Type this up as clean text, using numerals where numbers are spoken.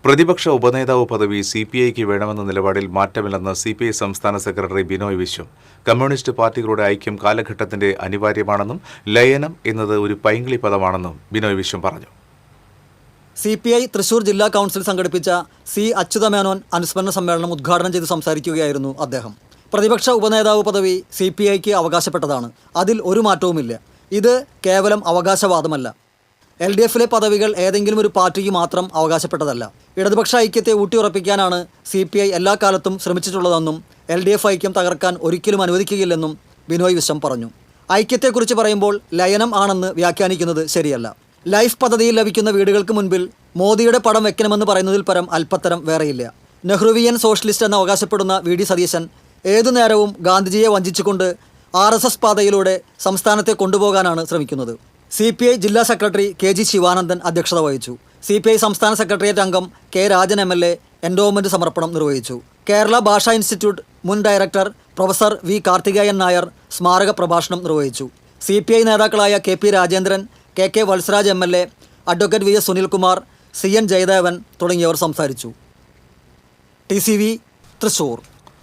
പ്രതിപക്ഷ ഉപനേതാവ് പദവി സിപിഐക്ക് വേണമെന്ന നിലപാടിൽ മാറ്റമില്ലെന്ന് സിപിഐ സംസ്ഥാന സെക്രട്ടറി ബിനോയ് വിശ്വം. കമ്മ്യൂണിസ്റ്റ് പാർട്ടികളുടെ ഐക്യം കാലഘട്ടത്തിന്റെ അനിവാര്യമാണെന്നും ലയനം എന്നത് ഒരു പൈങ്കിളി പദമാണെന്നും ബിനോയ് വിശ്വം പറഞ്ഞു. സിപിഐ തൃശൂർ ജില്ലാ കൗൺസിൽ സംഘടിപ്പിച്ച സി അച്യുതമേനോൻ അനുസ്മരണ സമ്മേളനം ഉദ്ഘാടനം ചെയ്ത് സംസാരിക്കുകയായിരുന്നു അദ്ദേഹം. പ്രതിപക്ഷ ഉപനേതാവ് പദവി സിപിഐക്ക് അവകാശപ്പെട്ടതാണ്. അതിൽ ഒരു മാറ്റവുമില്ല. ഇത് കേവലം അവകാശവാദമല്ല. LDFിലെ പദവികൾ ഏതെങ്കിലും ഒരു പാർട്ടിക്ക് മാത്രം അവകാശപ്പെട്ടതല്ല. ഇടതുപക്ഷ ഐക്യത്തെ ഊട്ടിയുറപ്പിക്കാനാണ് CPI എല്ലാ കാലത്തും ശ്രമിച്ചിട്ടുള്ളതെന്നും LDF ഐക്യം തകർക്കാൻ ഒരിക്കലും അനുവദിക്കുകയില്ലെന്നും ബിനോയ് വിശ്വം പറഞ്ഞു. ഐക്യത്തെക്കുറിച്ച് പറയുമ്പോൾ ലയനം ആണെന്ന് വ്യാഖ്യാനിക്കുന്നത് ശരിയല്ല. ലൈഫ് പദ്ധതിയിൽ ലഭിക്കുന്ന വീടുകൾക്ക് മുൻപിൽ മോദിയുടെ പടം വെക്കണമെന്ന് പറയുന്നതിൽ പരം അല്പത്തരം വേറെയില്ല. നെഹ്റുവിയൻ സോഷ്യലിസ്റ്റ് എന്ന് അവകാശപ്പെടുന്ന VD സതീശൻ ഏതു നേരവും ഗാന്ധിജിയെ വഞ്ചിച്ചുകൊണ്ട് RSS പാതയിലൂടെ സംസ്ഥാനത്തെ കൊണ്ടുപോകാനാണ് ശ്രമിക്കുന്നത്. CPI ജില്ലാ സെക്രട്ടറി KG ശിവാനന്ദൻ അധ്യക്ഷത വഹിച്ചു. CPI സംസ്ഥാന സെക്രട്ടേറിയറ്റ് അംഗം K രാജൻ MLA എൻഡോവ്മെന്റ് സമർപ്പണം നിർവഹിച്ചു. കേരള ഭാഷാ ഇൻസ്റ്റിറ്റ്യൂട്ട് മുൻ director professor V Karthikeyan Nair സ്മാരക പ്രഭാഷണം നിർവഹിച്ചു. CPI നേതാക്കളായ KP Rajendran, KK Valsaraj MLA, advocate VS Sunilkumar, CN Jayadevan തുടങ്ങിയവർ സംസാരിച്ചു. TCV തൃശൂർ.